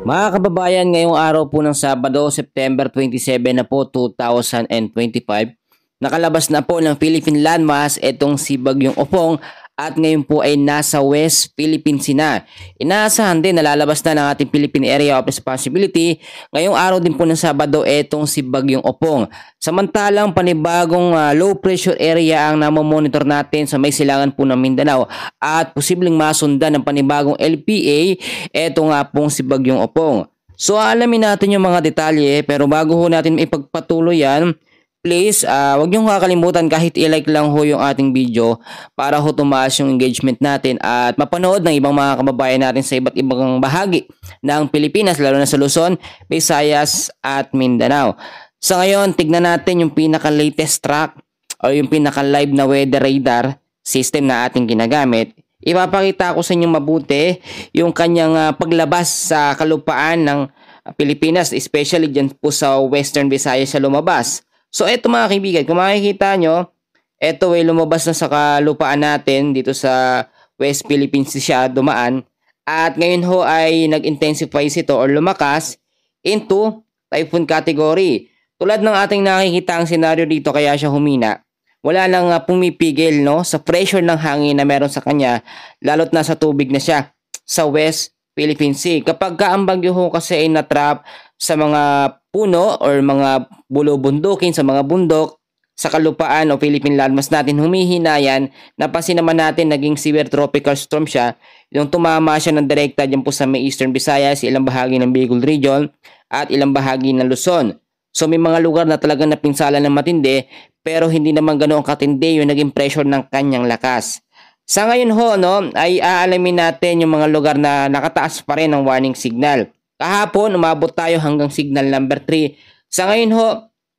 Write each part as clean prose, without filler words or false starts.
Mga kababayan, ngayong araw po ng Sabado, September 27 na po 2025, nakalabas na po ng Philippine Landmass itong si Bagyong Opong at ngayon po ay nasa West Philippine Sea na. Inaasahan din na lalabas na ng ating Philippine Area of Responsibility ngayong araw din po ng Sabado itong si Bagyong Opong. Samantalang panibagong low pressure area ang namomonitor natin sa may silangan po ng Mindanao at posibleng masundan ng panibagong LPA eto nga pong si Bagyong Opong. So alamin natin yung mga detalye pero bago ho natin ipagpatuloy yan, please, wag niyo kakalimutan kahit i-like lang ho yung ating video para ho tumaas yung engagement natin at mapanood ng ibang mga kababayan natin sa iba't ibang bahagi ng Pilipinas, lalo na sa Luzon, Visayas at Mindanao. Sa ngayon, tignan natin yung pinaka-latest track o yung pinaka-live na weather radar system na ating ginagamit. Ipapakita ko sa inyo mabuti yung kanyang paglabas sa kalupaan ng Pilipinas, especially dyan po sa Western Visayas siya lumabas. So eto mga kaibigan, kung makikita nyo, eto ay lumabas na sa kalupaan natin dito sa West Philippines siya dumaan. At ngayon ho ay nag-intensify ito or lumakas into typhoon category. Tulad ng ating nakikita ang senaryo dito kaya siya humina. Wala nang pumipigil no, sa pressure ng hangin na meron sa kanya, lalo't nasa tubig na siya sa West Philippine Sea. Kapag ang bagyo ho kasi ay natrap sa mga puno or mga bulubundukin sa mga bundok sa kalupaan o Philippine Landmass natin, humihina yan. Napansin naman natin naging severe tropical storm siya. Yung tumama siya ng direkta dyan po sa may Eastern Visayas, ilang bahagi ng Bicol Region at ilang bahagi ng Luzon. So may mga lugar na talagang napinsala ng matindi pero hindi naman ganoon katindi yung naging pressure ng kanyang lakas. Sa ngayon ho, no, ay aalamin natin yung mga lugar na nakataas pa rin ng warning signal. Kahapon, umabot tayo hanggang signal number 3. Sa ngayon ho,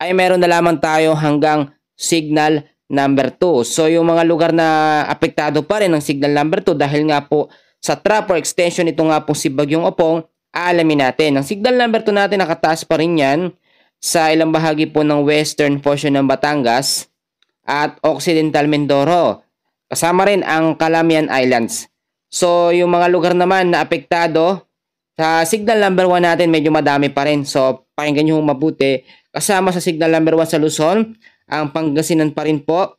ay meron na lamang tayo hanggang signal number 2. So yung mga lugar na apektado pa rin ng signal number 2 dahil nga po sa trap or extension ito nga po si Bagyong Opong, aalamin natin. Ang signal number 2 natin nakataas pa rin yan sa ilang bahagi po ng western portion ng Batangas at Occidental Mindoro. Kasama rin ang Calamian Islands. So yung mga lugar naman na apektado sa signal number 1 natin, medyo madami pa rin. So, pakinggan nyo mabuti. Kasama sa signal number 1 sa Luzon, ang Pangasinan pa rin po.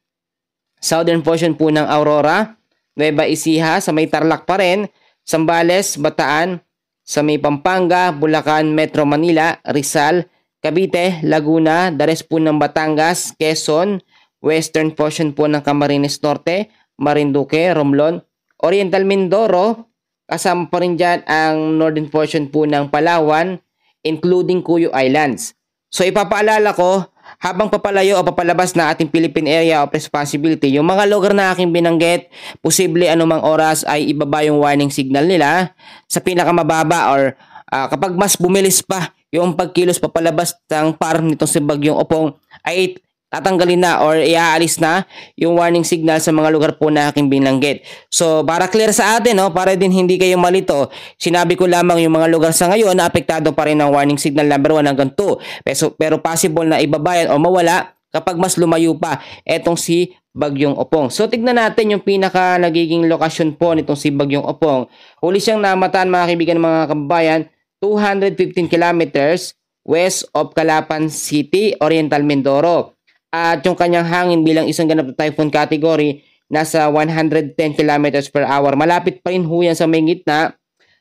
Southern portion po ng Aurora, Nueva Ecija, sa may Tarlac pa rin. Zambales, Bataan, sa may Pampanga, Bulacan, Metro Manila, Rizal, Cavite, Laguna, Dares po ng Batangas, Quezon, Western portion po ng Camarines Norte, Marinduque, Romblon, Oriental Mindoro. Kasama pa rin dyan ang northern portion po ng Palawan, including Cuyo Islands. So ipapaalala ko, habang papalayo o papalabas na ating Philippine Area of Responsibility, yung mga lugar na aking binanggit, posible anumang oras ay ibaba yung warning signal nila sa pinakamababa or kapag mas bumilis pa yung pagkilos papalabas ng farm nitong si Bagyong Opong ay tatanggalin na or iaalis na yung warning signal sa mga lugar po na aking binanggit. So, para clear sa atin, no, para din hindi kayo malito, sinabi ko lamang yung mga lugar sa ngayon na apektado pa rin ng warning signal number 1 hanggang 2. Pero possible na ibabayan o mawala kapag mas lumayo pa etong si Bagyong Opong. So, tignan natin yung pinaka nagiging lokasyon po nitong si Bagyong Opong. Huli siyang namataan mga kaibigan ng mga kababayan, 215 kilometers west of Calapan City, Oriental Mindoro. At yung kanyang hangin bilang isang ganap na typhoon category, nasa 110 km per hour. Malapit pa rin ho yan sa may gitna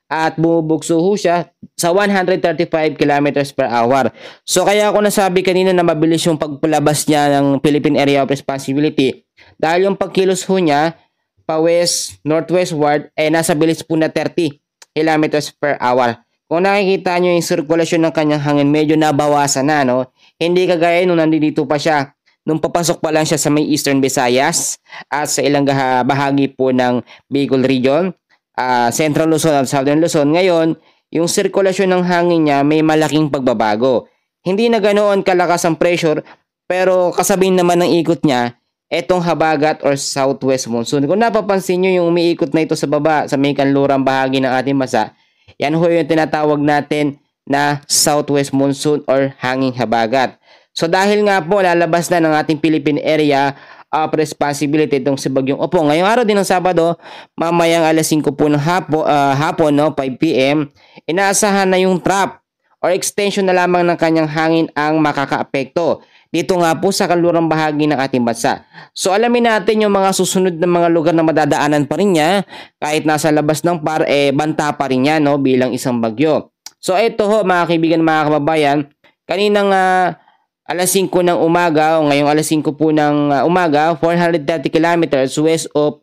at bumubugso ho siya sa 135 km per hour. So kaya ako nasabi kanina na mabilis yung pagpalabas niya ng Philippine Area of Responsibility. Dahil yung pagkilos ho niya pa west, northwestward, nasa bilis po na 30 km per hour. Kung nakikita nyo yung sirkulasyon ng kanyang hangin, medyo nabawasan na, no? Hindi kagaya nung nandito pa siya. Nung papasok pa lang siya sa may Eastern Visayas at sa ilang bahagi po ng Bicol Region, Central Luzon at Southern Luzon. Ngayon, yung sirkulasyon ng hangin niya may malaking pagbabago. Hindi na ganoon kalakas ang pressure pero kasabing naman ng ikot niya, etong habagat or southwest monsoon. Kung napapansin nyo yung umiikot na ito sa baba, sa may kanlurang bahagi ng ating bansa, yan ho yung tinatawag natin na southwest monsoon or hanging habagat. So dahil nga po lalabas na ng ating Philippine Area of responsibility itong si Bagyong Opong. Ngayong araw din ng Sabado, mamayang alas 5 po ng hapon, no, 5 p.m., inaasahan na yung trap or extension na lamang ng kanyang hangin ang makakaapekto dito nga po sa kanlurang bahagi ng ating bansa. So alamin natin yung mga susunod na mga lugar na madadaanan pa rin niya kahit nasa labas ng par, banta pa rin niya, no, bilang isang bagyo. So ito ho mga kaibigan, mga kababayan, kaninang alas 5 ng umaga o ngayong alas 5 po ng umaga, 430 kilometers west of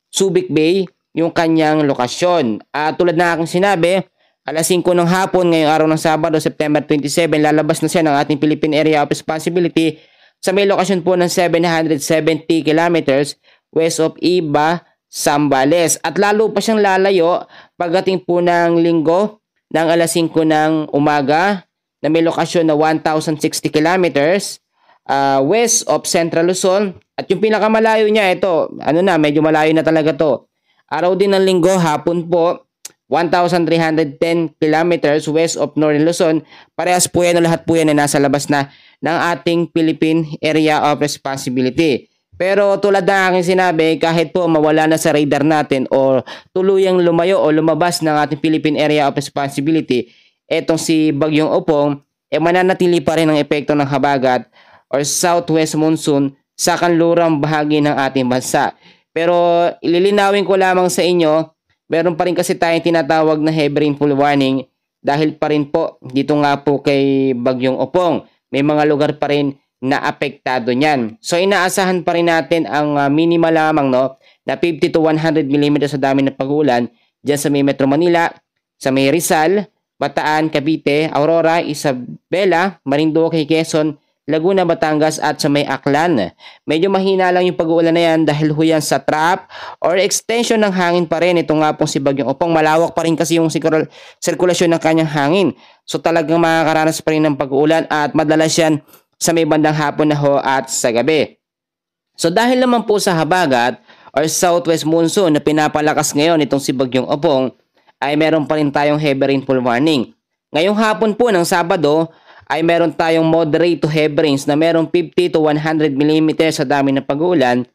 Subic Bay yung kanyang lokasyon. Tulad na aking sinabi, alas 5 ng hapon ngayong araw ng Sabado, September 27, lalabas na siya ng ating Philippine Area of Responsibility sa may lokasyon po ng 770 kilometers west of Iba, Zambales. At lalo pa siyang lalayo pagdating po ng linggo ng alas 5 ng umaga na may lokasyon na 1,060 kilometers west of Central Luzon. At yung pinakamalayo niya, ito, medyo malayo na talaga to. Araw din ng linggo, hapon po, 1,310 kilometers west of Northern Luzon. Parehas po yan, lahat po yan na nasa labas na ng ating Philippine Area of Responsibility. Pero tulad ng aking sinabi, kahit po mawala na sa radar natin o tuluyang lumayo o lumabas ng ating Philippine Area of Responsibility, etong si Bagyong Opong, mananatili pa rin ang epekto ng habagat or southwest monsoon sa kanlurang bahagi ng ating bansa. Pero ililinawin ko lamang sa inyo, meron pa rin kasi tayong tinatawag na heavy rainfall warning dahil pa rin po dito nga po kay Bagyong Opong. May mga lugar pa rin na apektado niyan. So inaasahan pa rin natin ang minimal lamang, no, na 50 to 100 mm sa dami ng pag-uulan diyan sa may Metro Manila, sa may Rizal, Bataan, Cavite, Aurora, Isabela, Marinduque, Quezon, Laguna, Batangas at sa may Aklan. Medyo mahina lang yung pag-uulan na yan dahil huyan sa trap or extension ng hangin pa rin. Ito nga pong si Bagyong Opong, malawak pa rin kasi yung sirkulasyon ng kanyang hangin. So talagang makakaranas pa rin ng pag-uulan at madalas yan sa may bandang hapon na ho at sa gabi. So dahil naman po sa habagat or southwest monsoon na pinapalakas ngayon itong si Bagyong Opong, ay meron pa rin tayong heavy rainfall warning. Ngayong hapon po ng Sabado ay meron tayong moderate to heavy rains na merong 50 to 100 mm sa dami ng pag-uulan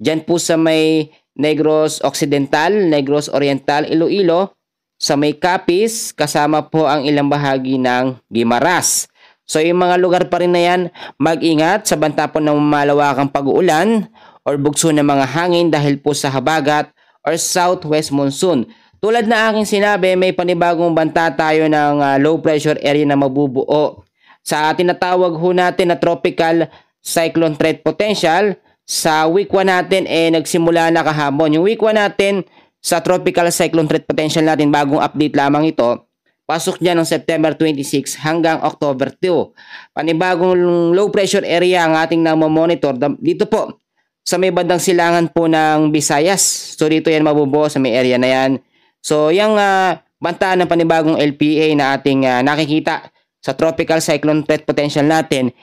dyan po sa may Negros Occidental, Negros Oriental, Iloilo, sa may Capiz, kasama po ang ilang bahagi ng Guimaras. So yung mga lugar pa rin na yan, mag-ingat sa banta po ng malawakang pag-uulan or bugso ng mga hangin dahil po sa habagat or southwest monsoon. Tulad na aking sinabi, may panibagong banta tayo ng low pressure area na mabubuo sa tinatawag ho natin na tropical cyclone threat potential. Sa week 1 natin nagsimula na kahapon. Yung week 1 natin sa tropical cyclone threat potential natin, bagong update lamang ito. Pasok niya ng September 26 hanggang October 2. Panibagong low pressure area ang ating namomonitor dito po sa may bandang silangan po ng Visayas. So dito yan mabubuo sa may area na yan. So yung banta ng panibagong LPA na ating nakikita sa tropical cyclone threat potential natin,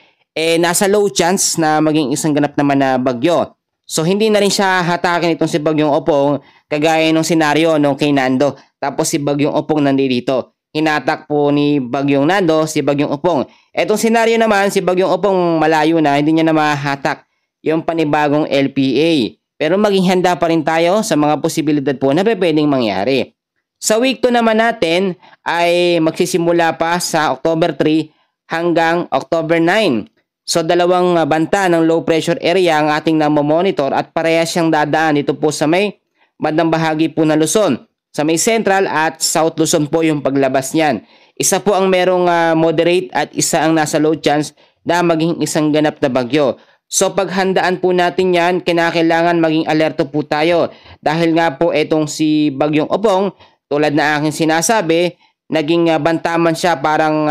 nasa low chance na maging isang ganap naman na bagyo. So hindi na rin siya hatakin itong si Bagyong Opong kagaya ng senaryo nung kay Nando. Tapos si Bagyong Opong nandito. Hinatak po ni Bagyong Nando si Bagyong Opong. Etong senaryo naman, si Bagyong Opong malayo na, hindi niya na mahatak yung panibagong LPA. Pero maging handa pa rin tayo sa mga posibilidad po na pwedeng mangyari. Sa week 2 naman natin ay magsisimula pa sa October 3 hanggang October 9. So dalawang banta ng low pressure area ang ating namomonitor at parehas siyang dadaan dito po sa may bandang bahagi po ng Luzon. Sa may Central at South Luzon po yung paglabas niyan. Isa po ang merong moderate at isa ang nasa low chance na maging isang ganap na bagyo. So paghandaan po natin yan, kinakailangan maging alerto po tayo. Dahil nga po itong si Bagyong Opong, tulad na aking sinasabi, naging bantaman siya, parang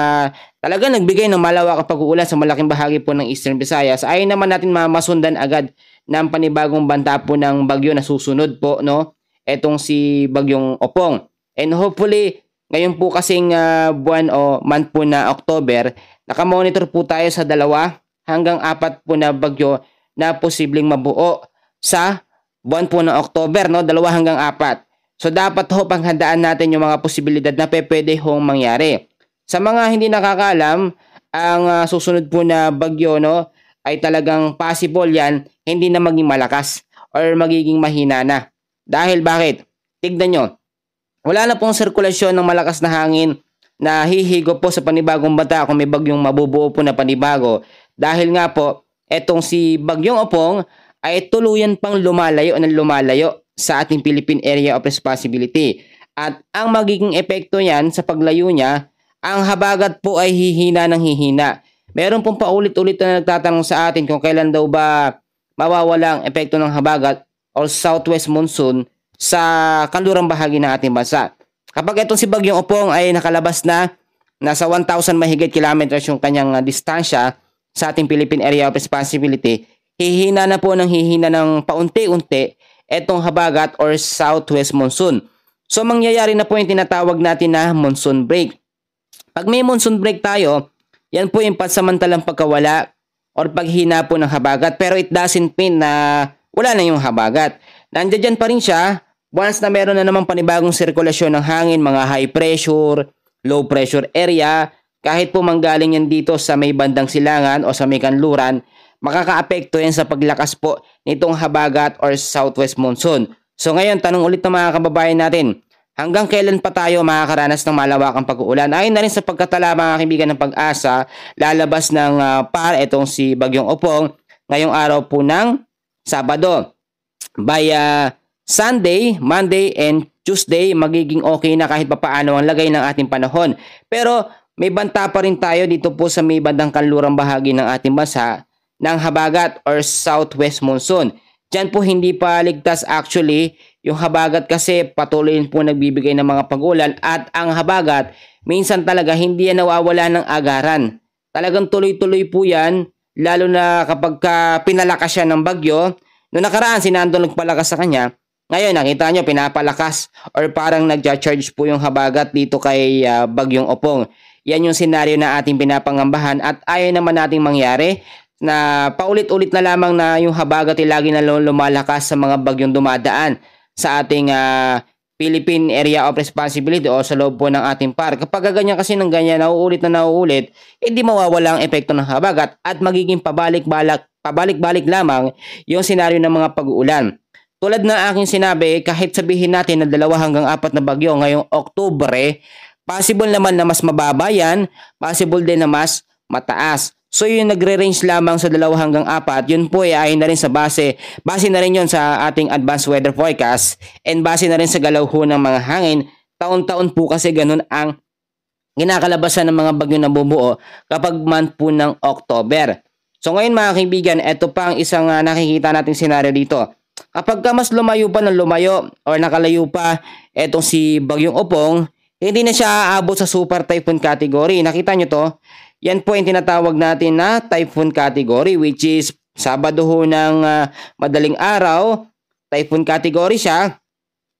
talaga nagbigay ng malawak pag-uulan sa malaking bahagi po ng Eastern Visayas. Ayaw naman natin masundan agad ng panibagong banta po ng bagyo na susunod po, no? Etong si Bagyong Opong. And hopefully, ngayon po kasing buwan o month po na October, nakamonitor po tayo sa 2 hanggang 4 po na bagyo na posibleng mabuo sa buwan po ng October, no? 2 hanggang 4. So dapat ho panghandaan natin yung mga posibilidad na pwede hong mangyari. Sa mga hindi nakakaalam, ang susunod po na bagyo, no, ay talagang possible yan hindi na maging malakas or magiging mahina na. Dahil bakit? Tignan nyo, wala na pong sirkulasyon ng malakas na hangin na hihigo po sa panibagong banta kung may bagyong mabubuo po na panibago. Dahil nga po, etong si Bagyong Opong ay tuluyan pang lumalayo sa ating Philippine Area of Responsibility. At ang magiging epekto niyan sa paglayo niya, ang habagat po ay hihina ng hihina. Meron pong paulit-ulit na nagtatanong sa atin kung kailan daw ba mawawala ang epekto ng habagat or southwest monsoon sa kanlurang bahagi ng ating bansa. Kapag itong si Bagyong Opong ay nakalabas na, nasa 1,000 mahigit kilometers yung kanyang distansya sa ating Philippine Area of Responsibility, hihina na po ng hihina ng paunti-unti itong habagat or southwest monsoon. So mangyayari na po yung tinatawag natin na monsoon break. Pag may monsoon break tayo, yan po yung pansamantalang pagkawala or paghina po ng habagat, pero it doesn't mean na wala na yung habagat. Nandiyan pa rin siya once na meron na naman panibagong sirkulasyon ng hangin, mga high pressure, low pressure area, kahit po manggaling yan dito sa may bandang silangan o sa may kanluran, makakaapekto yan sa paglakas po nitong habagat or southwest monsoon. So ngayon, tanong ulit ng mga kababayan natin, hanggang kailan pa tayo makakaranas ng malawakang pag-uulan? Ayon na rin sa pagkatala mga kaibigan ng Pag-asa, lalabas ng PAR itong si Bagyong Opong ngayong araw po ng Sabado. By Sunday, Monday, and Tuesday, magiging okay na kahit papaano ang lagay ng ating panahon. Pero may banta pa rin tayo dito po sa may bandang kanlurang bahagi ng ating bansa ng habagat or southwest monsoon. Diyan po hindi pa ligtas actually yung habagat kasi patuloy po nagbibigay ng mga pag-ulan at ang habagat minsan talaga hindi yan nawawala ng agaran. Talagang tuloy-tuloy po yan lalo na kapag pinalakas siya ng bagyo. Noong nakaraan sinandong nagpalakas sa kanya, ngayon nakita nyo pinapalakas or parang nagja-charge po yung habagat dito kay Bagyong Opong. Yan yung senaryo na ating pinapangambahan at ayaw naman nating mangyari na paulit-ulit na lamang na yung habagat ay lagi na lumalakas sa mga bagyong dumadaan sa ating Philippine Area of Responsibility o sa loob po ng ating PAR. Kapag ganyan kasi ng ganyan, nauulit, hindi mawawala ang epekto ng habagat at magiging pabalik-balik lamang yung senaryo ng mga pag-uulan. Tulad ng aking sinabi, kahit sabihin natin na 2 hanggang 4 na bagyo ngayong Oktubre, possible naman na mas mababa yan, possible din na mas mataas. So yung nagre-range lamang sa 2 hanggang 4, yun po ay ayon na rin sa base na rin yun sa ating advanced weather forecast and base na rin sa galaw ho ng mga hangin. Taon-taon po kasi ganun ang kinakalabasan ng mga bagyo na bumuo kapag month po ng October. So ngayon mga kaibigan, ito pa ang isang nakikita nating senaryo dito. Kapag mas lumayo pa ng lumayo or nakalayo pa etong si Bagyong Opong, hindi na siya aabot sa super typhoon category. Nakita nyo to? Yan po yung tinatawag natin na typhoon category, which is Sabado ho ng madaling araw, typhoon category siya.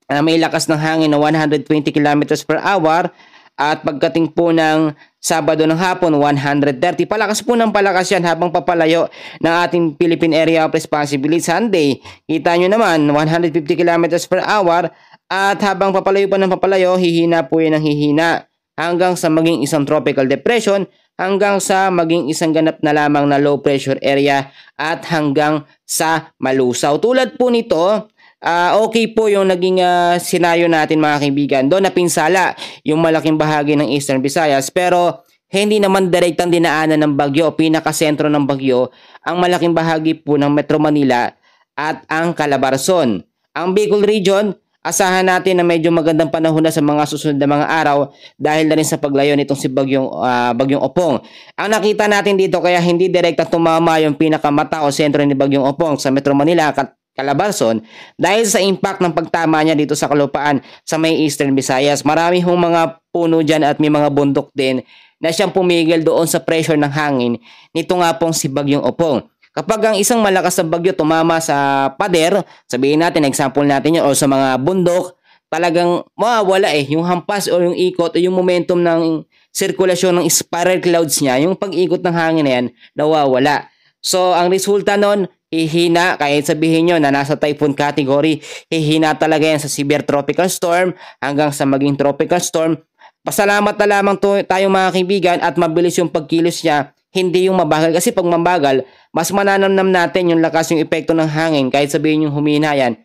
May lakas ng hangin na 120 kilometers per hour at pagdating po ng Sabado ng hapon 130. Palakas po ng palakas yan habang papalayo ng ating Philippine Area of Responsibility. Sunday, kita nyo naman 150 kilometers per hour at habang papalayo pa ng papalayo, hihina po yan ng hihina hanggang sa maging isang tropical depression, hanggang sa maging isang ganap na lamang na low pressure area at hanggang sa malusaw. Tulad po nito, okay po yung naging senaryo natin mga kaibigan. Doon napinsala yung malaking bahagi ng Eastern Visayas pero hindi naman direktang dinaanan ng bagyo. Pinakasentro ng bagyo ang malaking bahagi po ng Metro Manila at ang Calabarzon. Ang Bicol region, asahan natin na medyo magandang panahon na sa mga susunod na mga araw dahil na rin sa paglayo nitong si Bagyong Opong. Ang nakita natin dito kaya hindi direktang tumama yung pinakamata o sentro ni Bagyong Opong sa Metro Manila at Calabarzon dahil sa impact ng pagtama niya dito sa kalupaan sa may Eastern Visayas. Marami hong mga puno dyan at may mga bundok din na siyang pumigil doon sa pressure ng hangin nito nga pong si Bagyong Opong. Kapag ang isang malakas na bagyo tumama sa pader, sabihin natin, example natin yun, o sa mga bundok, talagang mawawala yung hampas o yung ikot o yung momentum ng sirkulasyon ng spiral clouds niya, yung pag-ikot ng hangin na yan, nawawala. So, ang resulta nun, hihina, kahit sabihin nyo na nasa typhoon category, hihina talaga yan sa severe tropical storm hanggang sa maging tropical storm. Pasalamat na lamang tayo mga kaibigan at mabilis yung pagkilos niya. hindi yung mabagal. Kasi pag mabagal, mas mananamnam natin yung lakas, yung epekto ng hangin. Kahit sabihin yung humina yan,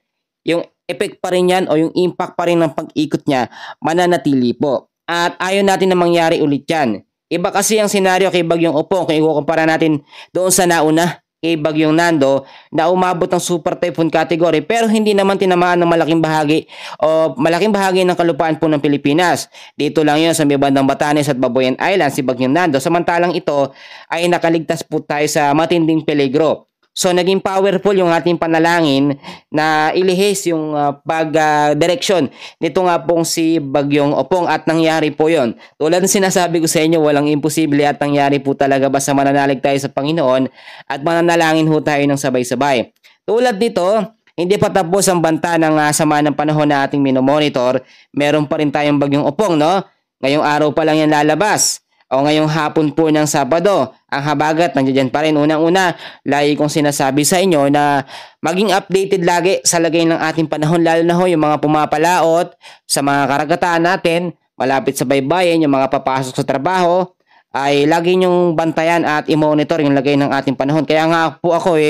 yung effect pa rin yan o yung impact pa rin ng pag-ikot niya, mananatili po. At ayaw natin na mangyari ulit yan. Iba kasi ang senaryo kay Bagyong Opong kung ikukumpara natin doon sa nauna kay Bagyong Nando na umabot ng super typhoon category pero hindi naman tinamaan ng malaking bahagi ng kalupaan po ng Pilipinas. Dito lang yun sa may bandang Batanes at Babuyan Island si Bagyong Nando. Samantalang ito ay nakaligtas po tayo sa matinding peligro. So naging powerful yung ating panalangin na ilihis yung pag-direksyon nito nga pong si Bagyong Opong at nangyari po yon. Tulad ng sinasabi ko sa inyo, walang imposible at nangyari po talaga basta mananalig tayo sa Panginoon at mananalangin ho tayo ng sabay-sabay. Tulad nito, hindi pa tapos ang banta ng sama ng panahon na ating minomonitor. Meron pa rin tayong Bagyong Opong, no? Ngayong araw pa lang yan lalabas. O ngayong hapon po ng Sabado, ang habagat nandiyan pa rin. Unang-una, lagi kong sinasabi sa inyo na maging updated lagi sa lagay ng ating panahon, lalo na ho yung mga pumapalaot sa mga karagatan natin, malapit sa baybayin, yung mga papasok sa trabaho, ay lagi nyong bantayan at i-monitor yung lagay ng ating panahon. Kaya nga po ako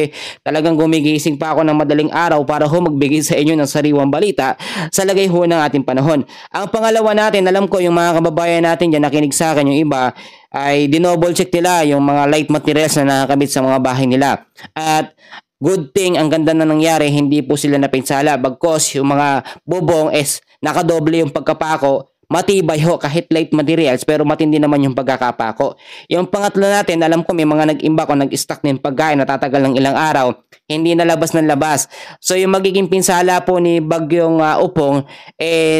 talagang gumigising pa ako ng madaling araw para ho magbigay sa inyo ng sariwang balita sa lagay ho ng ating panahon. Ang pangalawa natin, alam ko yung mga kababayan natin dyan nakinig sa akin, yung iba ay dinouble check nila yung mga light materials na nakakabit sa mga bahay nila. At good thing, ang ganda na nangyari, hindi po sila napinsala. Bagkos yung mga bubong is nakadoble yung pagkapako. Matibay ho kahit light materials pero matindi naman yung pagkakapako. Yung pangatlo natin, alam ko may mga nag-imbak o nag-stock ng pagkain na tatagal ng ilang araw, hindi nalabas ng labas. So yung magiging pinsala po ni Bagyong Opong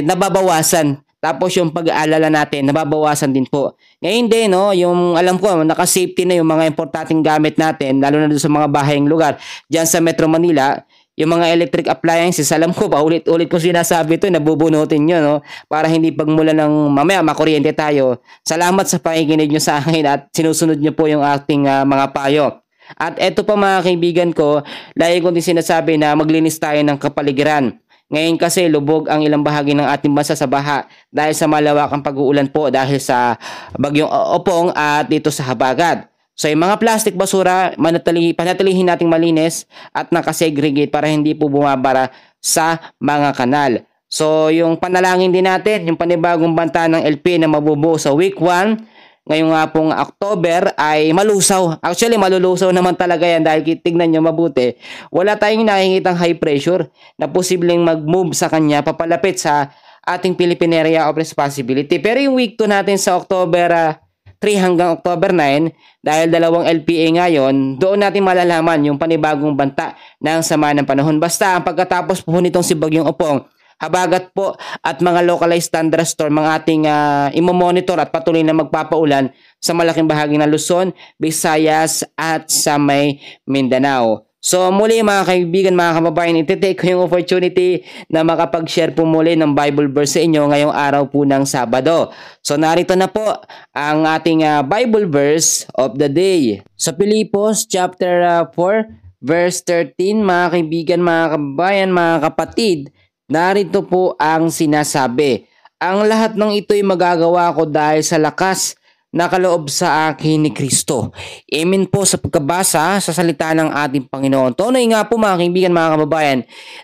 nababawasan. Tapos yung pag-aalala natin nababawasan din po. Ngayon din yung alam ko naka-safety na yung mga importanteng gamit natin lalo na doon sa mga bahayang lugar diyan sa Metro Manila. Yung mga electric appliances, alam ko pa ulit-ulit ko sinasabi ito, nabubunutin nyo, no? Para hindi pagmula ng mamaya makuryente tayo. Salamat sa pakikinig nyo sa akin at sinusunod nyo po yung ating mga payo. At eto pa mga kaibigan ko, lagi ko din sinasabi na maglinis tayo ng kapaligiran. Ngayon kasi lubog ang ilang bahagi ng ating bansa sa baha dahil sa malawakang pag-uulan po dahil sa Bagyong Opong at dito sa habagat. So yung mga plastic basura, panatilihin nating malinis at nakasegregate para hindi po bumabara sa mga kanal. So yung panalangin din natin, yung panibagong banta ng LP na mabubuo sa week 1, ngayong nga pong October ay malusaw. Actually malulusaw naman talaga yan dahil tignan nyo mabuti. Wala tayong nakikitang high pressure na posibleng mag-move sa kanya papalapit sa ating Philippine Area of Responsibility. Pero yung week 2 natin sa October 3 hanggang October 9, dahil dalawang LPA ngayon, doon natin malalaman yung panibagong banta ng sama ng panahon. Basta ang pagkatapos po nitong si Bagyong Opong, habagat po at mga localized thunderstorm ang ating imomonitor at patuloy na magpapaulan sa malaking bahagi ng Luzon, Visayas at sa may Mindanao. So muli mga kaibigan, mga kababayan, iti-take ko yung opportunity na makapag-share po muli ng Bible verse sa inyo ngayong araw po ng Sabado. So narito na po ang ating Bible verse of the day. Sa Filipos chapter 4 verse 13, mga kaibigan, mga kababayan, mga kapatid, narito po ang sinasabi. Ang lahat ng ito'y magagawa ko dahil sa lakas nakaloob sa akin ni Kristo. Amen po sa pagkabasa sa salita ng ating Panginoon. Tunay nga po mga kaibigan, mga kababayan,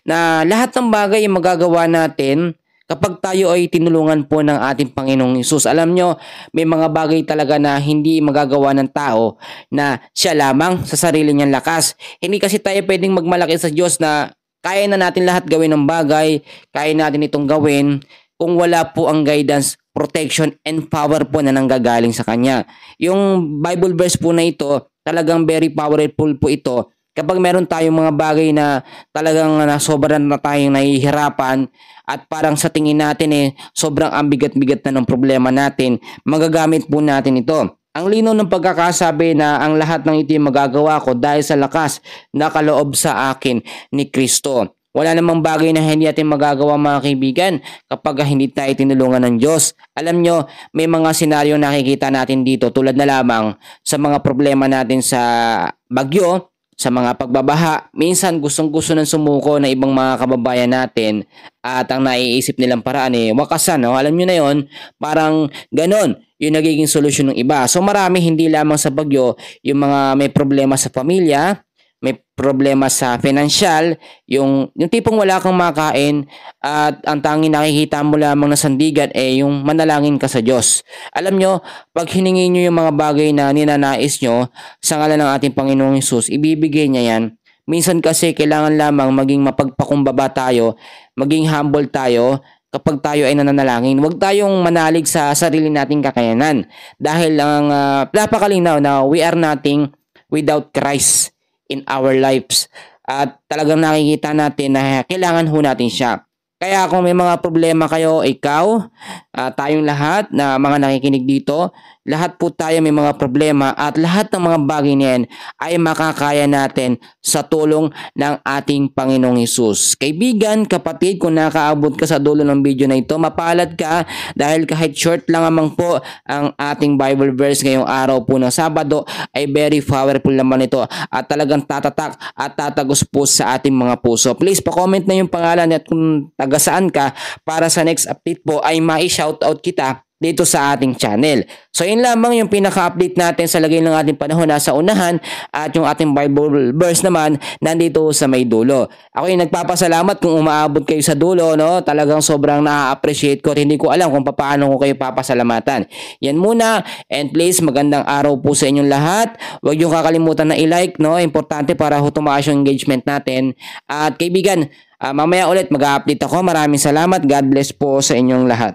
na lahat ng bagay ay magagawa natin kapag tayo ay tinulungan po ng ating Panginoong Hesus. Alam nyo, may mga bagay talaga na hindi magagawa ng tao na siya lamang sa sarili niyang lakas. Hindi kasi tayo pwedeng magmalaki sa Diyos na kaya na natin lahat gawin ng bagay, kaya natin itong gawin kung wala po ang guidance, protection, and power po na nanggagaling sa Kanya. Yung Bible verse po na ito, talagang very powerful po ito. Kapag meron tayong mga bagay na talagang sobrang na tayong nahihirapan at parang sa tingin natin sobrang ambigat-bigat na ng problema natin, magagamit po natin ito. Ang linaw ng pagkakasabi na ang lahat ng ito magagawa ko dahil sa lakas na kaloob sa akin ni Kristo. Wala namang bagay na hindi natin magagawa mga kaibigan kapag hindi tayo tinulungan ng Diyos. Alam nyo, may mga senaryo nakikita natin dito tulad na lamang sa mga problema natin sa bagyo, sa mga pagbabaha. Minsan gustong-gusto ng sumuko na ibang mga kababayan natin at ang naiisip nilang paraan wakasan. No? Alam nyo na yon, parang ganon yung nagiging solusyon ng iba. So marami hindi lamang sa bagyo, yung mga may problema sa pamilya, may problema sa financial, yung tipong wala kang makain at ang tanging nakikita mo lamang na sandigan yung manalangin ka sa Diyos. Alam nyo, pag hiningi nyo yung mga bagay na ninanais nyo sa ngalan ng ating Panginoong Hesus, ibibigay niya yan. Minsan kasi kailangan lamang maging mapagpakumbaba tayo, maging humble tayo kapag tayo ay nananalangin. Huwag tayong manalig sa sarili nating kakayanan dahil ang napakalinaw na we are nothing without Christ in our lives. At talagang nakikita natin na kailangan ho natin siya. Kaya kung may mga problema kayo, ikaw, tayong lahat na mga nakikinig dito, lahat po tayo may mga problema at lahat ng mga bagay niyan ay makakaya natin sa tulong ng ating Panginoong Hesus. Kaibigan, kapatid, kung nakaabot ka sa dulo ng video na ito, mapalad ka dahil kahit short lang naman po ang ating Bible verse ngayong araw po ng Sabado ay very powerful naman ito at talagang tatatak at tatagos po sa ating mga puso. Please, pa-comment na yung pangalan at kung taga saan ka para sa next update po ay mai-shoutout kita dito sa ating channel. So yun lamang yung pinaka-update natin sa lagay ng ating panahon nasa unahan at yung ating Bible verse naman nandito sa may dulo. Ako yung nagpapasalamat kung umaabot kayo sa dulo, no? Talagang sobrang na-appreciate ko at hindi ko alam kung paano ko kayo papasalamatan. Yan muna, and please magandang araw po sa inyong lahat. Huwag yung kakalimutan na i-like, no? Importante para tumaas yung engagement natin. At kaibigan, mamaya ulit mag-update ako. Maraming salamat. God bless po sa inyong lahat.